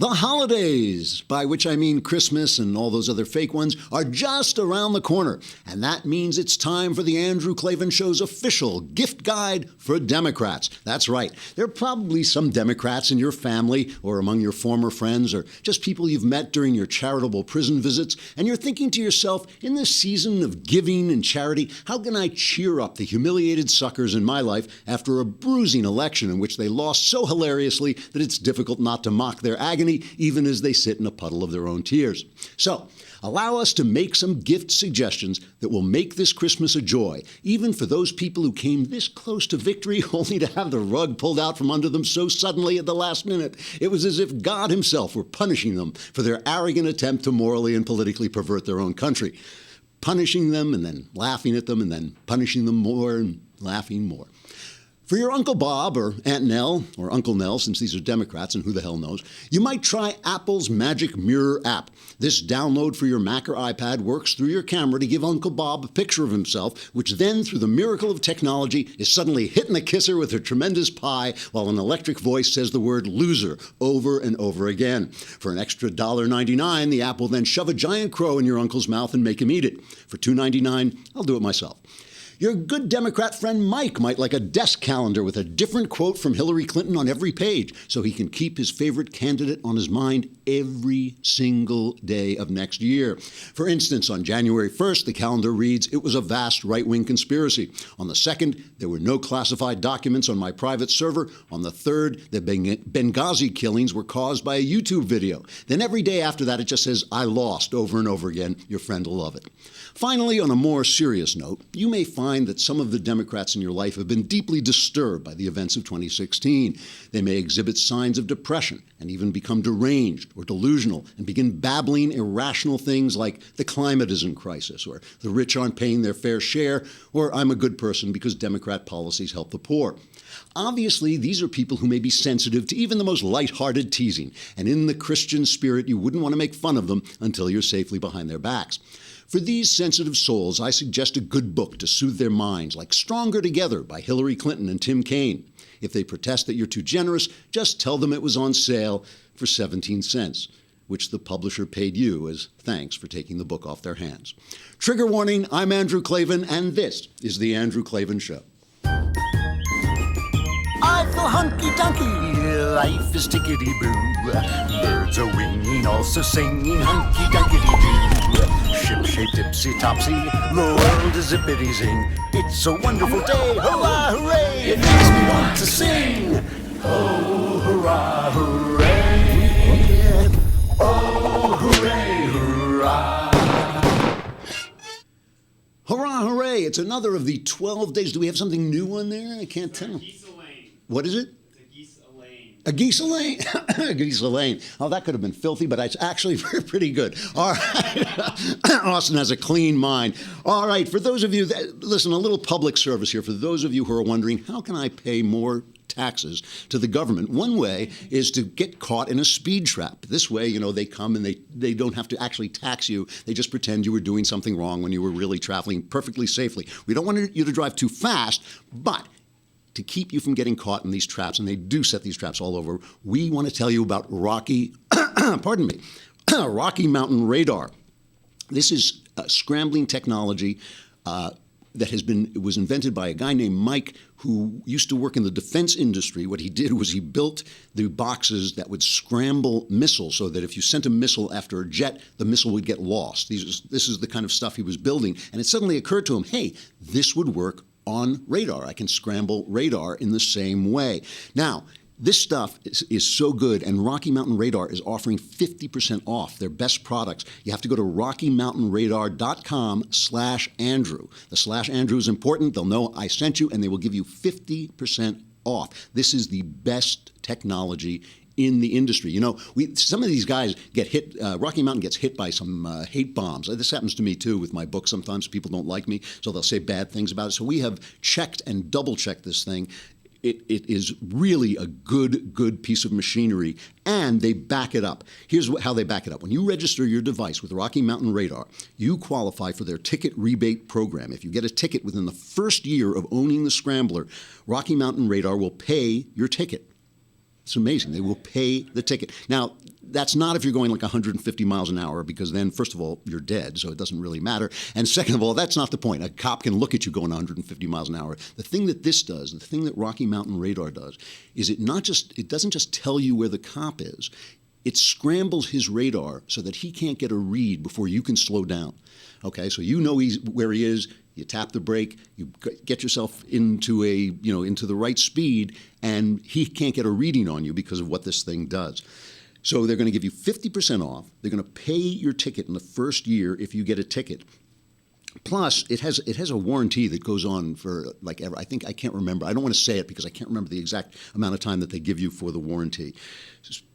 The holidays, by which I mean Christmas and all those other fake ones, are just around the corner. And that means it's time for the Andrew Klavan Show's official gift guide for Democrats. That's right. There are probably some Democrats in your family or among your former friends or just people you've met during your charitable prison visits. And you're thinking to yourself, in this season of giving and charity, how can I cheer up the humiliated suckers in my life after a bruising election in which they lost so hilariously that it's difficult not to mock their agony even as they sit in a puddle of their own tears. So, allow us to make some gift suggestions that will make this Christmas a joy, even for those people who came this close to victory only to have the rug pulled out from under them so suddenly at the last minute. It was as if God himself were punishing them for their arrogant attempt to morally and politically pervert their own country. Punishing them and then laughing at them and then punishing them more and laughing more. For your Uncle Bob or Aunt Nell, or Uncle Nell, since these are Democrats and who the hell knows, you might try Apple's Magic Mirror app. This download for your Mac or iPad works through your camera to give Uncle Bob a picture of himself, which then, through the miracle of technology, is suddenly hitting a kisser with a tremendous pie while an electric voice says the word loser over and over again. For an extra $1.99, the app will then shove a giant crow in your uncle's mouth and make him eat it. For $2.99, I'll do it myself. Your good Democrat friend Mike might like a desk calendar with a different quote from Hillary Clinton on every page so he can keep his favorite candidate on his mind every single day of next year. For instance, on January 1st, the calendar reads, "It was a vast right-wing conspiracy." On the 2nd, there were no classified documents on my private server. On the 3rd, the Benghazi killings were caused by a YouTube video. Then every day after that, it just says, "I lost," over and over again. Your friend will love it. Finally, on a more serious note, you may find that some of the Democrats in your life have been deeply disturbed by the events of 2016. They may exhibit signs of depression and even become deranged or delusional and begin babbling irrational things like the climate is in crisis, or the rich aren't paying their fair share, or I'm a good person because Democrat policies help the poor. Obviously, these are people who may be sensitive to even the most light-hearted teasing, and in the Christian spirit, you wouldn't want to make fun of them until you're safely behind their backs. For these sensitive souls, I suggest a good book to soothe their minds, like Stronger Together by Hillary Clinton and Tim Kaine. If they protest that you're too generous, just tell them it was on sale for 17 cents, which the publisher paid you as thanks for taking the book off their hands. Trigger warning, I'm Andrew Klavan, and this is The Andrew Klavan Show. I feel hunky-dunky, life is tickety-boo. Birds are winging, also singing hunky-dunky-doo. Ship-shaped, tipsy-topsy, the world is zippity-zing. It's a wonderful day, hurrah, hooray! It makes me want to sing. Oh, hurrah, hooray! Oh, hooray, hurrah! Hurrah, hooray! It's another of the 12 days. Do we have something new on there? I can't tell. What is it? A geese lane. A geese lane. Oh, that could have been filthy, but it's actually pretty good. All right. Austin has a clean mind. All right. For those of you that, listen, a little public service here. For those of you who are wondering, how can I pay more taxes to the government? One way is to get caught in a speed trap. This way, they come and they don't have to actually tax you. They just pretend you were doing something wrong when you were really traveling perfectly safely. We don't want you to drive too fast, but to keep you from getting caught in these traps, and they do set these traps all over, we want to tell you about Rocky Mountain Radar. This is scrambling technology it was invented by a guy named Mike who used to work in the defense industry. What he did was he built the boxes that would scramble missiles so that if you sent a missile after a jet, the missile would get lost. This is the kind of stuff he was building. And it suddenly occurred to him, hey, this would work on radar. I can scramble radar in the same way. Now, this stuff is so good, and Rocky Mountain Radar is offering 50% off their best products. You have to go to rockymountainradar.com/Andrew. The /Andrew is important. They'll know I sent you, and they will give you 50% off. This is the best technology in the industry. Some of these guys get hit. Rocky Mountain gets hit by some hate bombs. This happens to me too with my book. Sometimes people don't like me, so they'll say bad things about it. So we have checked and double-checked this thing. It is really a good piece of machinery, and they back it up. Here's how they back it up. When you register your device with Rocky Mountain Radar, you qualify for their ticket rebate program. If you get a ticket within the first year of owning the Scrambler, Rocky Mountain Radar will pay your ticket. It's amazing. They will pay the ticket. Now, that's not if you're going like 150 miles an hour, because then, first of all, you're dead, so it doesn't really matter. And second of all, that's not the point. A cop can look at you going 150 miles an hour. The thing that this does, the thing that Rocky Mountain Radar does, is it doesn't just tell you where the cop is. It scrambles his radar so that he can't get a read before you can slow down. Okay, so you know where he is. You tap the brake, you get yourself into into the right speed, and he can't get a reading on you because of what this thing does. So they're going to give you 50% off. They're going to pay your ticket in the first year if you get a ticket. Plus, it has a warranty that goes on for like ever. I can't remember. I don't want to say it because I can't remember the exact amount of time that they give you for the warranty.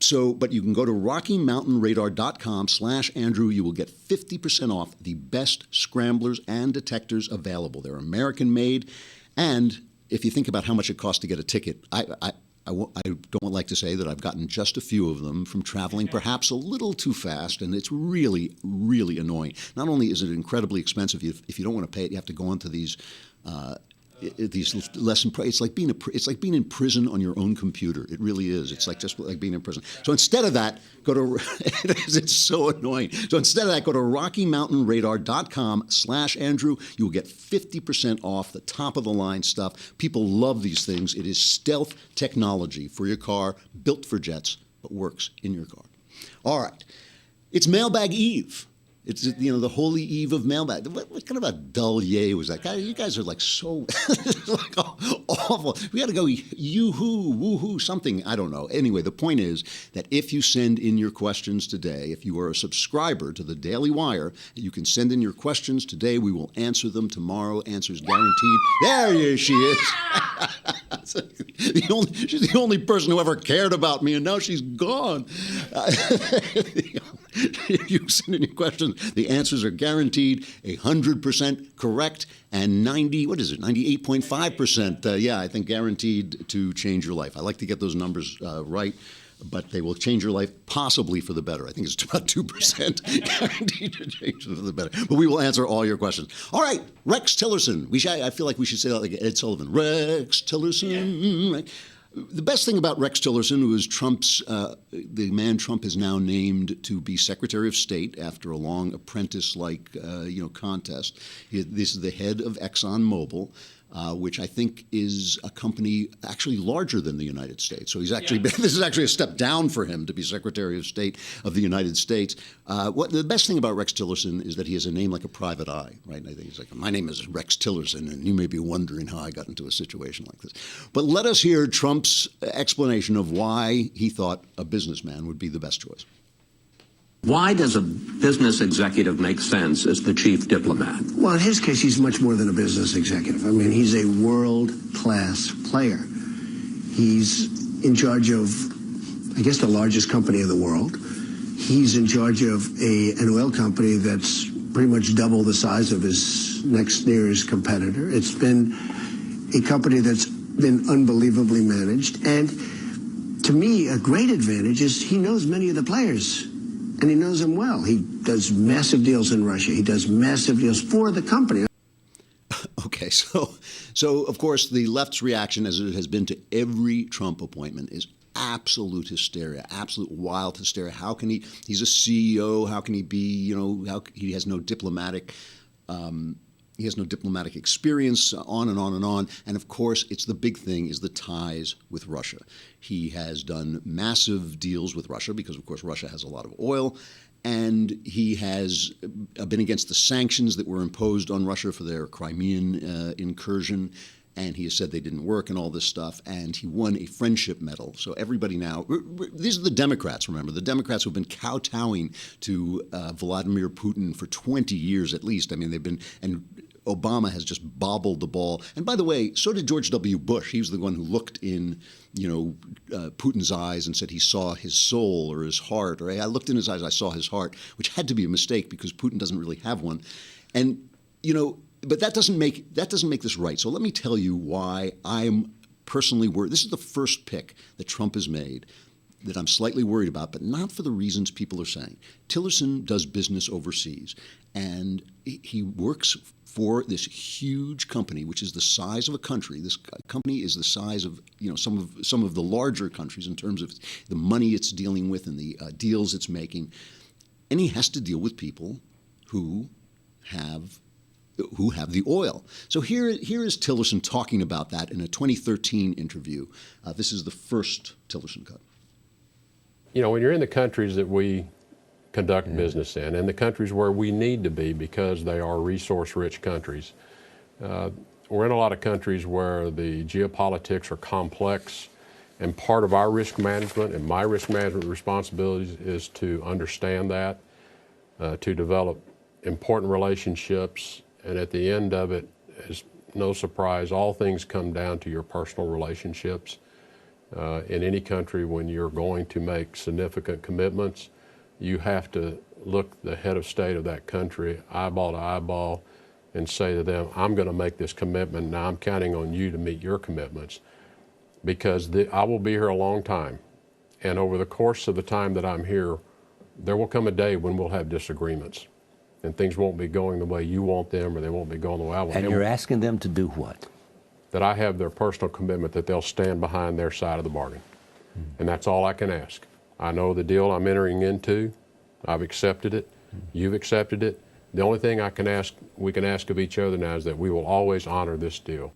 So, but you can go to RockyMountainRadar.com/Andrew. You will get 50% off the best scramblers and detectors available. They're American made, and if you think about how much it costs to get a ticket, I don't like to say that I've gotten just a few of them from traveling perhaps a little too fast, and it's really, really annoying. Not only is it incredibly expensive, if you don't want to pay it, you have to go onto these lesson. It's like being in prison on your own computer. It really is. It's like just like being in prison. So instead of that, it's so annoying. So instead of that, go to RockyMountainRadar.com/Andrew. You will get 50% off the top of the line stuff. People love these things. It is stealth technology for your car, built for jets, but works in your car. All right. It's Mailbag Eve. It's the holy eve of mailbag. What kind of a dull yay was that? You guys are like so like awful. We got to go yoo-hoo, woo-hoo, something. I don't know. Anyway, the point is that if you send in your questions today, if you are a subscriber to the Daily Wire, you can send in your questions today. We will answer them tomorrow. Answers guaranteed. There she is. She's the only person who ever cared about me, and now she's gone. You send in your questions. The answers are guaranteed 100% correct, and 98.5%, I think guaranteed to change your life. I like to get those numbers right, but they will change your life possibly for the better. I think it's about 2% guaranteed to change for the better. But we will answer all your questions. All right, Rex Tillerson. I feel like we should say that like Ed Sullivan. Rex Tillerson. Right? The best thing about Rex Tillerson, who is the man Trump has now named to be Secretary of State after a long apprentice-like, contest. This is the head of ExxonMobil, which I think is a company actually larger than the United States. So this is actually a step down for him to be Secretary of State of the United States. The best thing about Rex Tillerson is that he has a name like a private eye, right? And I think he's like, my name is Rex Tillerson, and you may be wondering how I got into a situation like this. But let us hear Trump's explanation of why he thought a businessman would be the best choice. Why does a business executive make sense as the chief diplomat? Well, in his case, he's much more than a business executive. I mean, he's a world-class player. He's in charge of, I guess, the largest company in the world. He's in charge of an oil company that's pretty much double the size of his next nearest competitor. It's been a company that's been unbelievably managed. And to me, a great advantage is he knows many of the players. And he knows them well. He does massive deals in Russia. He does massive deals for the company. Okay, so of course the left's reaction, as it has been to every Trump appointment, is absolute hysteria, absolute wild hysteria. How can he's a CEO, how can he be, he has no diplomatic experience, on and on and on. And of course, it's the big thing is the ties with Russia. He has done massive deals with Russia because, of course, Russia has a lot of oil. And he has been against the sanctions that were imposed on Russia for their Crimean incursion. And he has said they didn't work and all this stuff. And he won a friendship medal. So everybody now, these are the Democrats, remember, the Democrats who have been kowtowing to Vladimir Putin for 20 years at least. I mean, they've been, and Obama has just bobbled the ball. And by the way, so did George W. Bush. He was the one who looked in, Putin's eyes and said he saw his soul or his heart. Or I looked in his eyes, I saw his heart, which had to be a mistake because Putin doesn't really have one. And, but that doesn't make this right. So let me tell you why I'm personally worried. This is the first pick that Trump has made that I'm slightly worried about, but not for the reasons people are saying. Tillerson does business overseas, and he works for this huge company, which is the size of a country. This company is the size of some of the larger countries in terms of the money it's dealing with and the deals it's making, and he has to deal with people who have the oil. So here is Tillerson talking about that in a 2013 interview. This is the first Tillerson cut. You know, when you're in the countries that we conduct business in, and the countries where we need to be because they are resource-rich countries, we're in a lot of countries where the geopolitics are complex, and part of our risk management and my risk management responsibilities is to understand that, to develop important relationships, and at the end of it, is no surprise, all things come down to your personal relationships. In any country, when you're going to make significant commitments, you have to look the head of state of that country eyeball to eyeball and say to them, I'm going to make this commitment, now I'm counting on you to meet your commitments, because I will be here a long time, and over the course of the time that I'm here, there will come a day when we'll have disagreements, and things won't be going the way you want them, or they won't be going the way I want them. And you're asking them to do what? That I have their personal commitment that they'll stand behind their side of the bargain. And that's all I can ask. I know the deal I'm entering into. I've accepted it. You've accepted it. The only thing we can ask of each other now is that we will always honor this deal.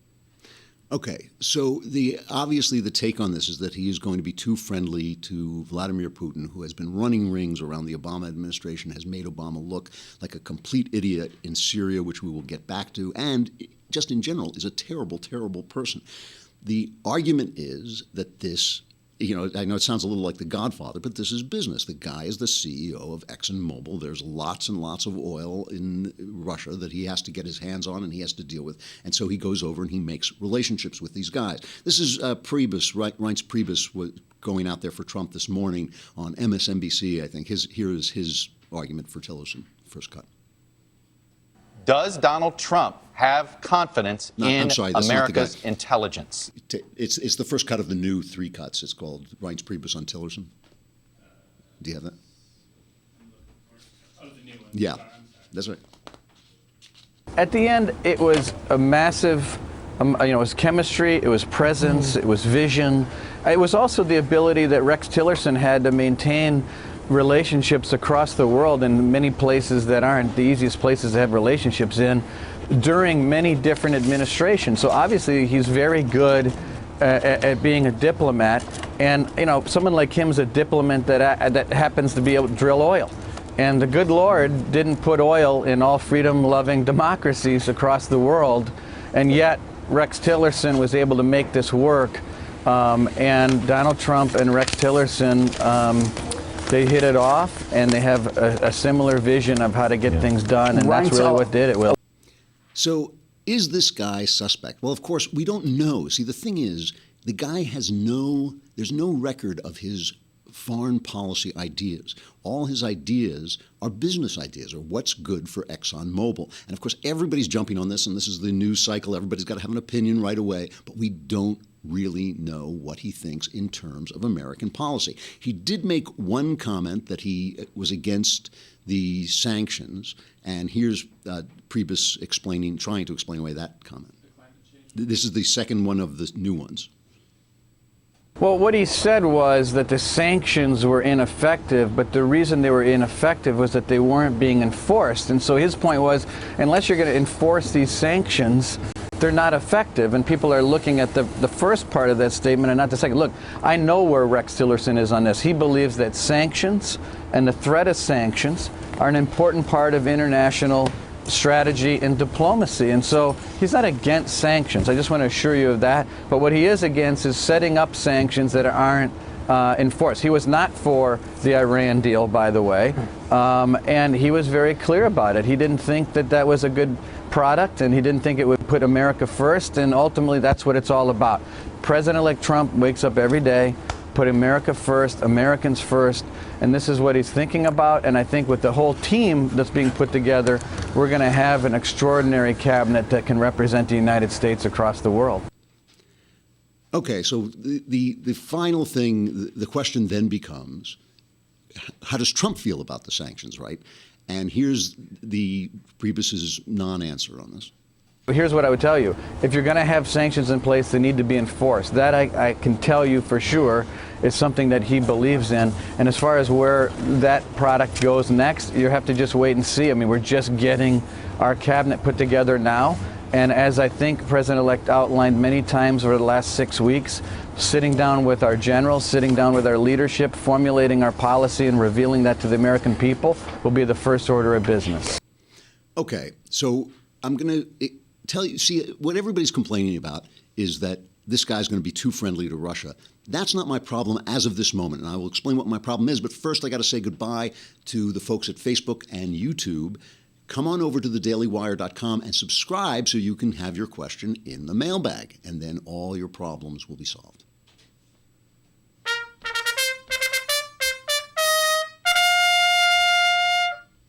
Okay, so obviously the take on this is that he is going to be too friendly to Vladimir Putin, who has been running rings around the Obama administration, has made Obama look like a complete idiot in Syria, which we will get back to, and just in general is a terrible, terrible person. The argument is that this, I know it sounds a little like The Godfather, but this is business. The guy is the CEO of ExxonMobil. There's lots and lots of oil in Russia that he has to get his hands on and he has to deal with. And so he goes over and he makes relationships with these guys. This is Priebus, Reince Priebus, was going out there for Trump this morning on MSNBC, I think. Here is his argument for Tillerson, first cut. Does Donald Trump have confidence in America's not intelligence? It's the first cut of the new 3 cuts. It's called Reince Priebus on Tillerson. Do you have that? Oh, the new one. Yeah, that's right. At the end, it was a massive, it was chemistry, it was presence, it was vision. It was also the ability that Rex Tillerson had to maintain relationships across the world in many places that aren't the easiest places to have relationships in during many different administrations. So obviously he's very good at being a diplomat, and someone like him is a diplomat that happens to be able to drill oil. And the good Lord didn't put oil in all freedom-loving democracies across the world, and yet Rex Tillerson was able to make this work. And Donald Trump and Rex Tillerson, they hit it off, and they have a similar vision of how to get things done, and that's really what did it, Will. So is this guy suspect? Well, of course, we don't know. See, the thing is, the guy there's no record of his foreign policy ideas. All his ideas are business ideas, or what's good for ExxonMobil. And of course, everybody's jumping on this, and this is the news cycle. Everybody's got to have an opinion right away, but we don't really know what he thinks in terms of American policy. He did make one comment that he was against the sanctions, and here's Priebus trying to explain away that comment. This is the second one of the new ones. Well, what he said was that the sanctions were ineffective, but the reason they were ineffective was that they weren't being enforced. And so his point was, unless you're going to enforce these sanctions, they're not effective. And people are looking at the first part of that statement and not the second. Look, I know where Rex Tillerson is on this. He believes that sanctions and the threat of sanctions are an important part of international strategy and diplomacy. And so he's not against sanctions. I just want to assure you of that. But what he is against is setting up sanctions that aren't enforced. He was not for the Iran deal, by the way. And he was very clear about it. He didn't think that that was a good product, and he didn't think it would put America first. And ultimately, that's what it's all about. President-elect Trump wakes up every day, put America first, Americans first, and this is what he's thinking about. And I think with the whole team that's being put together, we're going to have an extraordinary cabinet that can represent the United States across the world. Okay, so the final thing, the question then becomes, how does Trump feel about the sanctions, right? And here's the Priebus's non-answer on this. Here's what I would tell you. If you're going to have sanctions in place, they need to be enforced. That I can tell you for sure is something that he believes in. And as far as where that product goes next, you have to just wait and see. I mean, we're just getting our cabinet put together now. And as I think President-elect outlined many times over the last 6 weeks, sitting down with our generals, sitting down with our leadership, formulating our policy and revealing that to the American people will be the first order of business. Okay, so I'm going to tell you, see, what everybody's complaining about is that this guy's going to be too friendly to Russia. That's not my problem as of this moment, and I will explain what my problem is. But first, I got to say goodbye to the folks at Facebook and YouTube. Come on over to thedailywire.com and subscribe so you can have your question in the mailbag, and then all your problems will be solved.